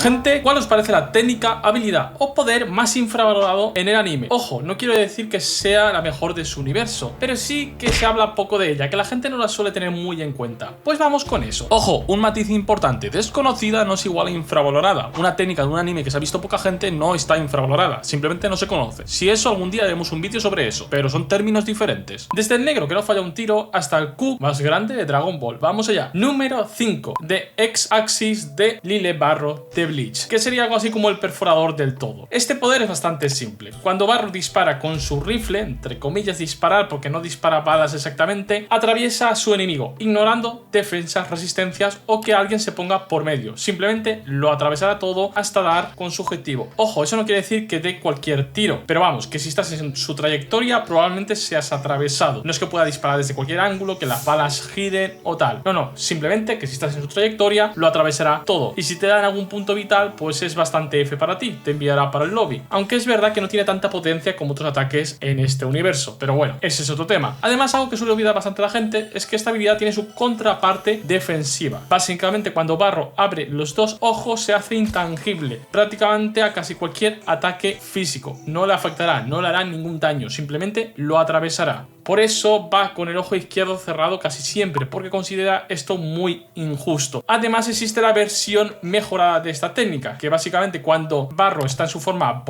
Gente, ¿cuál os parece la técnica, habilidad o poder más infravalorado en el anime? Ojo, no quiero decir que sea la mejor de su universo, pero sí que se habla poco de ella, que la gente no la suele tener muy en cuenta. Pues vamos con eso. Ojo, un matiz importante: desconocida no es igual a infravalorada. Una técnica de un anime que se ha visto poca gente no está infravalorada, simplemente no se conoce. Si eso, algún día haremos un vídeo sobre eso, pero son términos diferentes. Desde el negro que no falla un tiro hasta el Q más grande de Dragon Ball. Vamos allá. Número 5, de X-Axis de Lille Barro de Bleach, que sería algo así como el perforador del todo. Este poder es bastante simple. Cuando Barro dispara con su rifle, entre comillas disparar porque no dispara balas exactamente, atraviesa a su enemigo, ignorando defensas, resistencias o que alguien se ponga por medio. Simplemente lo atravesará todo hasta dar con su objetivo. Ojo, eso no quiere decir que dé cualquier tiro, pero vamos, que si estás en su trayectoria probablemente seas atravesado. No es que pueda disparar desde cualquier ángulo, que las balas giren o tal. No, simplemente que si estás en su trayectoria lo atravesará todo. Y si te dan algún punto vital, pues es bastante F para ti, te enviará para el lobby. Aunque es verdad que no tiene tanta potencia como otros ataques en este universo, pero bueno, ese es otro tema. Además, algo que suele olvidar bastante la gente es que esta habilidad tiene su contraparte defensiva. Básicamente, cuando Barro abre los dos ojos se hace intangible prácticamente a casi cualquier ataque físico. No le afectará, no le hará ningún daño, simplemente lo atravesará. Por eso va con el ojo izquierdo cerrado casi siempre, porque considera esto muy injusto. Además, existe la versión mejorada de esta técnica, que básicamente cuando Barro está en su forma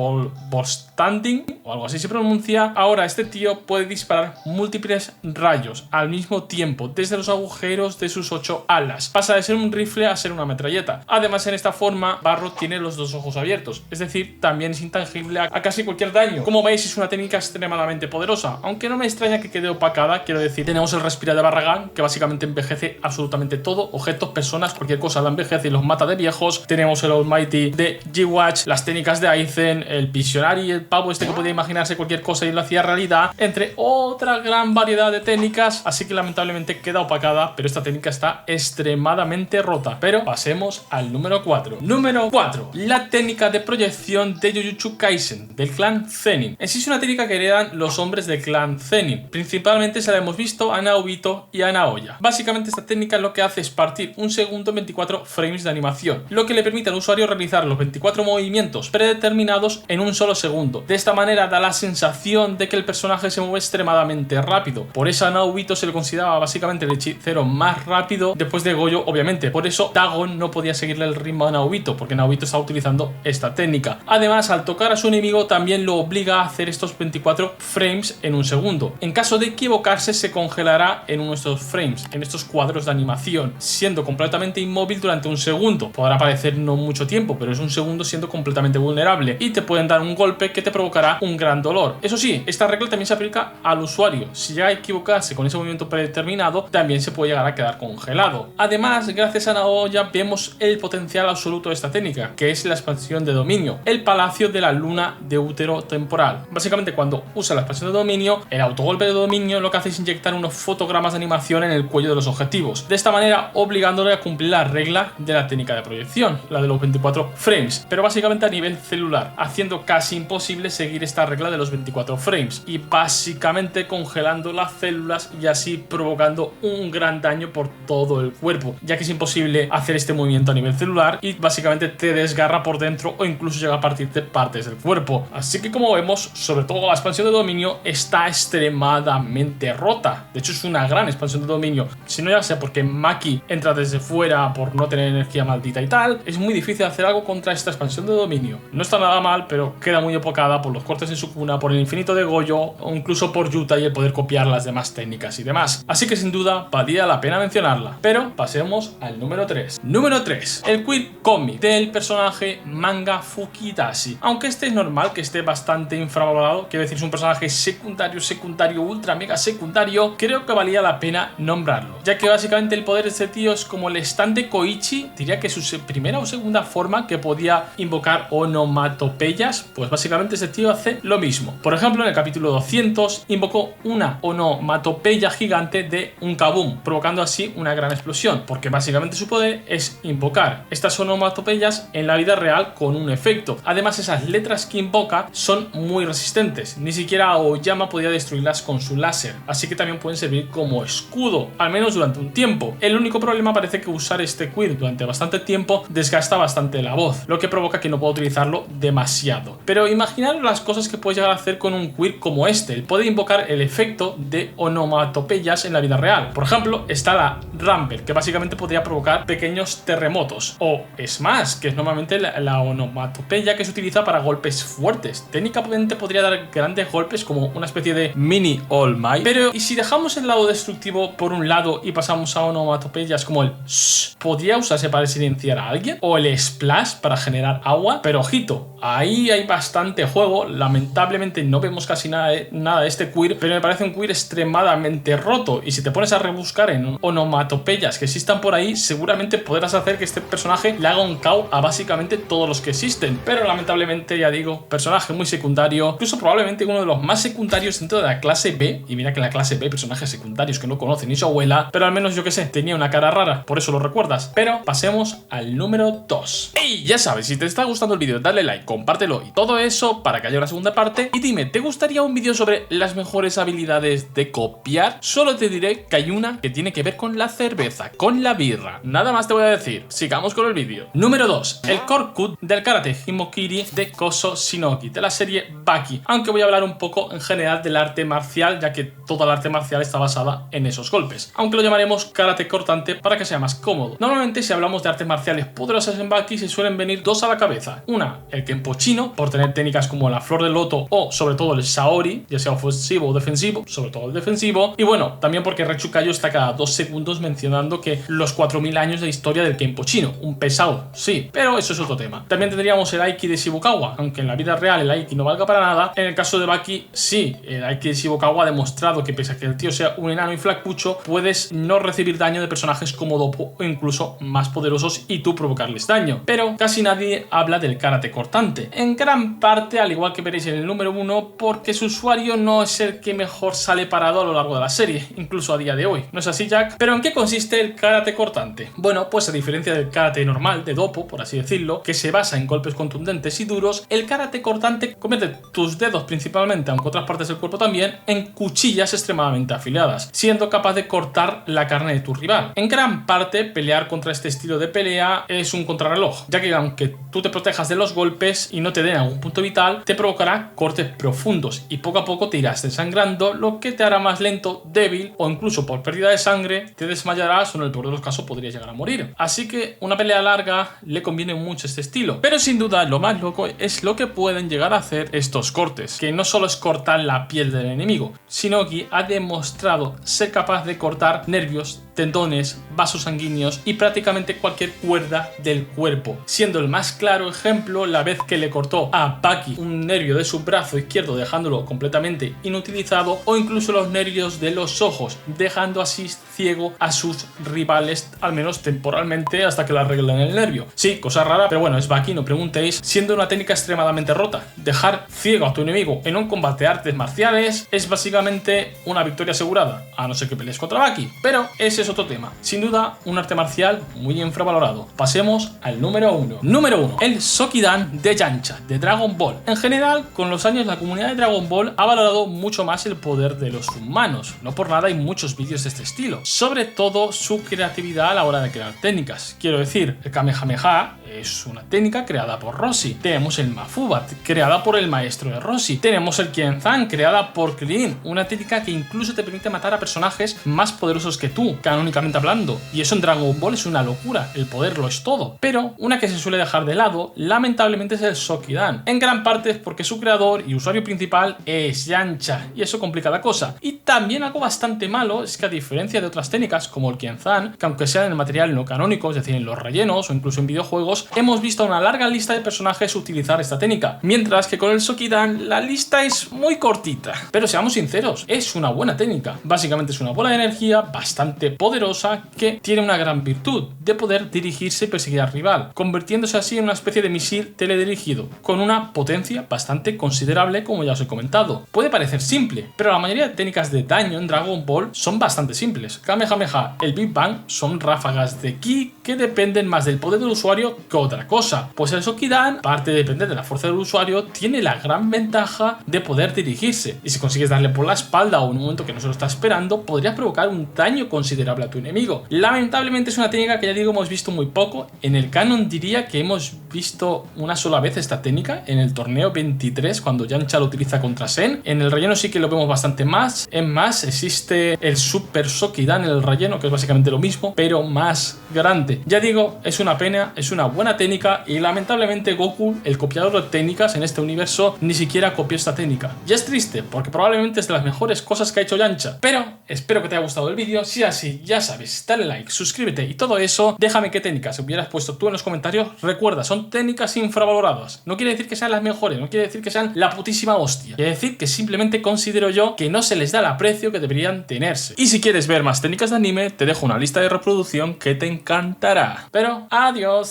Standing o algo así se pronuncia, ahora este tío puede disparar múltiples rayos al mismo tiempo desde los agujeros de sus 8 alas. Pasa de ser un rifle a ser una metralleta. Además, en esta forma Barro tiene los dos ojos abiertos, es decir, también es intangible a casi cualquier daño. Como veis, es una técnica extremadamente poderosa, aunque no me extraña que quede opacada. Quiero decir, tenemos el Respira de Barragán, que básicamente envejece absolutamente todo, objetos, personas, cualquier cosa la envejece y los mata de viejos. Tenemos el Almighty de G-Watch, las técnicas de Aizen, el Visionary, el pavo este que podía imaginarse cualquier cosa y lo hacía realidad, entre otra gran variedad de técnicas, así que lamentablemente queda opacada, pero esta técnica está extremadamente rota. Pero pasemos al número 4. Número 4, la técnica de proyección de Jujutsu Kaisen, del clan Zenin. Existe una técnica que heredan los hombres del clan Zenin. Principalmente se la hemos visto a Naobito y a Naoya. Básicamente esta técnica lo que hace es partir un segundo en 24 frames de animación, lo que le permite al usuario realizar los 24 movimientos predeterminados en un solo segundo. De esta manera da la sensación de que el personaje se mueve extremadamente rápido. Por eso a Naobito se le consideraba básicamente el hechicero más rápido después de Gojo, obviamente. Por eso Dagon no podía seguirle el ritmo a Naobito, porque Naobito estaba utilizando esta técnica. Además, al tocar a su enemigo también lo obliga a hacer estos 24 frames en un segundo. En caso de equivocarse se congelará en uno de estos frames, en estos cuadros de animación, siendo completamente inmóvil durante un segundo. Podrá parecer no mucho tiempo, pero es un segundo siendo completamente vulnerable y te pueden dar un golpe que te provocará un gran dolor. Eso sí, esta regla también se aplica al usuario. Si llega a equivocarse con ese movimiento predeterminado, también se puede llegar a quedar congelado. Además, gracias a Naoya vemos el potencial absoluto de esta técnica, que es la expansión de dominio, el palacio de la luna de útero temporal. Básicamente, cuando usa la expansión de dominio, el autogolpe de dominio lo que hace es inyectar unos fotogramas de animación en el cuello de los objetivos, de esta manera obligándole a cumplir la regla de la técnica de proyección, la de los 24 frames, pero básicamente a nivel celular, haciendo casi imposible seguir esta regla de los 24 frames y básicamente congelando las células y así provocando un gran daño por todo el cuerpo, ya que es imposible hacer este movimiento a nivel celular y básicamente te desgarra por dentro o incluso llega a partirte partes del cuerpo. Así que, como vemos, sobre todo la expansión de dominio está extremadamente rota. De hecho, es una gran expansión de dominio. Si no, ya sea porque Maki entra desde fuera por no tener energía maldita y tal, es muy difícil hacer algo contra esta expansión de dominio. No está nada mal, pero queda muy opacada por los cortes en su cuna, por el infinito de Gojo o incluso por Yuta y el poder copiar las demás técnicas y demás. Así que sin duda valía la pena mencionarla. Pero pasemos al número 3. Número 3, el Queer Comic del personaje Manga Fukitashi. Aunque este es normal que esté bastante infravalorado, quiero decir, es un personaje secundario, ultra mega secundario, creo que valía la pena nombrarlo, ya que básicamente el poder de este tío es como el stand de Koichi, diría que su primera o segunda forma, que podía invocar onomatopeyas. Pues básicamente este tío hace lo mismo. Por ejemplo, en el capítulo 200 invocó una onomatopeya gigante de un kaboom, provocando así una gran explosión, porque básicamente su poder es invocar estas onomatopeyas en la vida real con un efecto. Además, esas letras que invoca son muy resistentes, ni siquiera Aoyama podía destruirlas con con su láser, así que también pueden servir como escudo, al menos durante un tiempo. El único problema parece que usar este Quirk durante bastante tiempo desgasta bastante la voz, lo que provoca que no pueda utilizarlo demasiado. Pero imaginar las cosas que puedes llegar a hacer con un Quirk como este. Él puede invocar el efecto de onomatopeyas en la vida real. Por ejemplo, está la Rumble, que básicamente podría provocar pequeños terremotos, o Smash, que es normalmente la onomatopeya que se utiliza para golpes fuertes. Técnicamente podría dar grandes golpes como una especie de mini All Might. Pero ¿y si dejamos el lado destructivo por un lado y pasamos a onomatopeyas como el shh? ¿Podría usarse para silenciar a alguien? ¿O el splash para generar agua? Pero ojito, ahí hay bastante juego. Lamentablemente no vemos casi nada de este Quirk, pero me parece un Quirk extremadamente roto, y si te pones a rebuscar en onomatopeyas que existan por ahí, seguramente podrás hacer que este personaje le haga un KO a básicamente todos los que existen. Pero lamentablemente, ya digo, personaje muy secundario, incluso probablemente uno de los más secundarios dentro de la clase B, y mira que en la clase B hay personajes secundarios que no conocen ni su abuela, pero al menos yo que sé, tenía una cara rara, por eso lo recuerdas. Pero pasemos al número 2. Y ya sabes, si te está gustando el vídeo, dale like, compártelo y todo eso para que haya una segunda parte. Y dime, ¿te gustaría un vídeo sobre las mejores habilidades de copiar? Solo te diré que hay una que tiene que ver con la cerveza, con la birra. Nada más te voy a decir, sigamos con el vídeo. Número 2. El core cut del karate Himokiri de Koso Shinogi, de la serie Baki. Aunque voy a hablar un poco en general del arte marcial, ya que toda el arte marcial está basada en esos golpes. Aunque lo llamaremos karate cortante para que sea más cómodo. Normalmente, si hablamos de artes marciales poderosas en Baki, se suelen venir dos a la cabeza. Una, el Kenpo chino, por tener técnicas como la flor del loto o sobre todo el Shaori, ya sea ofensivo o defensivo, sobre todo el defensivo. Y bueno, también porque Rechukayo está cada 2 segundos mencionando que los 4000 años de historia del Kenpo chino. Un pesado, sí, pero eso es otro tema. También tendríamos el Aiki de Shibukawa, aunque en la vida real el Aiki no valga para nada. En el caso de Baki, sí, el Aiki de Shibukawa ha demostrado que pese a que el tío sea un enano y flacucho, puedes no recibir daño de personajes como Doppo o incluso más poderosos y tú provocarles daño. Pero casi nadie habla del karate cortante. En gran parte, al igual que veréis en el número 1, porque su usuario no es el que mejor sale parado a lo largo de la serie, incluso a día de hoy. ¿No es así, Jack? ¿Pero en qué consiste el karate cortante? Bueno, pues a diferencia del karate normal, de Doppo, por así decirlo, que se basa en golpes contundentes y duros, el karate cortante convierte tus dedos principalmente, aunque otras partes del cuerpo también, en cuchillas extremadamente afiladas, siendo capaz de cortar la carne de tu rival. En gran parte, pelear contra este estilo de pelea es un contrarreloj, ya que aunque tú te protejas de los golpes y no te den algún punto vital, te provocará cortes profundos y poco a poco te irás desangrando, lo que te hará más lento, débil o incluso por pérdida de sangre te desmayarás o en el peor de los casos podrías llegar a morir. Así que una pelea larga le conviene mucho este estilo. Pero sin duda lo más loco es lo que pueden llegar a hacer estos cortes, que no solo es cortar la piel del enemigo. Shinogi ha demostrado ser capaz de cortar nervios, tendones, vasos sanguíneos y prácticamente cualquier cuerda del cuerpo, siendo el más claro ejemplo la vez que le cortó a Baki un nervio de su brazo izquierdo dejándolo completamente inutilizado, o incluso los nervios de los ojos, dejando así ciego a sus rivales, al menos temporalmente, hasta que le arreglen el nervio. Sí, cosa rara, pero bueno, es Baki, no preguntéis. Siendo una técnica extremadamente rota, dejar ciego a tu enemigo en un combate de artes marciales es básicamente una victoria asegurada, a no ser que pelees contra Baki, pero ese es otro tema. Sin duda, un arte marcial muy infravalorado. Pasemos al número 1. Número 1. El Sokidan de Yancha, de Dragon Ball. En general, con los años la comunidad de Dragon Ball ha valorado mucho más el poder de los humanos. No por nada hay muchos vídeos de este estilo. Sobre todo su creatividad a la hora de crear técnicas. Quiero decir, el Kamehameha es una técnica creada por Roshi. Tenemos el Mafuba, creada por el maestro de Roshi. Tenemos el Kienzan, creada por Krillin, una técnica que incluso te permite matar a personajes más poderosos que tú, canónicamente hablando. Y eso en Dragon Ball es una locura, el poder lo es todo. Pero una que se suele dejar de lado, lamentablemente, es el Sokidan. En gran parte es porque su creador y usuario principal es Yancha, y eso complica la cosa. Y también algo bastante malo es que, a diferencia de otras técnicas como el Kienzan, que aunque sea en el material no canónico, es decir, en los rellenos o incluso en videojuegos, hemos visto una larga lista de personajes utilizar esta técnica, mientras que con el Sokidan la lista es muy cortita. Pero seamos sinceros, es una buena técnica. Básicamente es una bola de energía bastante poderosa que tiene una gran virtud de poder dirigirse y perseguir al rival, convirtiéndose así en una especie de misil teledirigido, con una potencia bastante considerable, como ya os he comentado. Puede parecer simple, pero la mayoría de técnicas de daño en Dragon Ball son bastante simples. Kamehameha, el Big Bang son ráfagas de ki que dependen más del poder del usuario que otra cosa. Pues el Sokidan, aparte de depender de la fuerza del usuario, tiene la gran ventaja de poder dirigirse. Y si consigues darle pasarle por la espalda o en un momento que no se lo está esperando, podría provocar un daño considerable a tu enemigo. Lamentablemente es una técnica que ya digo hemos visto muy poco. En el canon diría que hemos visto una sola vez esta técnica, en el torneo 23 cuando Yamcha lo utiliza contra Sen. En el relleno sí que lo vemos bastante más. Es más, existe el Super Sokidan en el relleno, que es básicamente lo mismo, pero más grande. Ya digo, es una pena, es una buena técnica y lamentablemente Goku, el copiador de técnicas en este universo, ni siquiera copió esta técnica. Ya es triste, porque probablemente es de las mejores cosas que ha hecho Yamcha. Pero espero que te haya gustado el vídeo. Si es así, ya sabes, dale like, suscríbete y todo eso. Déjame qué técnicas hubieras puesto tú en los comentarios. Recuerda, son técnicas infravaloradas. No quiere decir que sean las mejores, no quiere decir que sean la putísima hostia. Quiere decir que simplemente considero yo que no se les da el aprecio que deberían tenerse. Y si quieres ver más técnicas de anime, te dejo una lista de reproducción que te encantará. Pero adiós.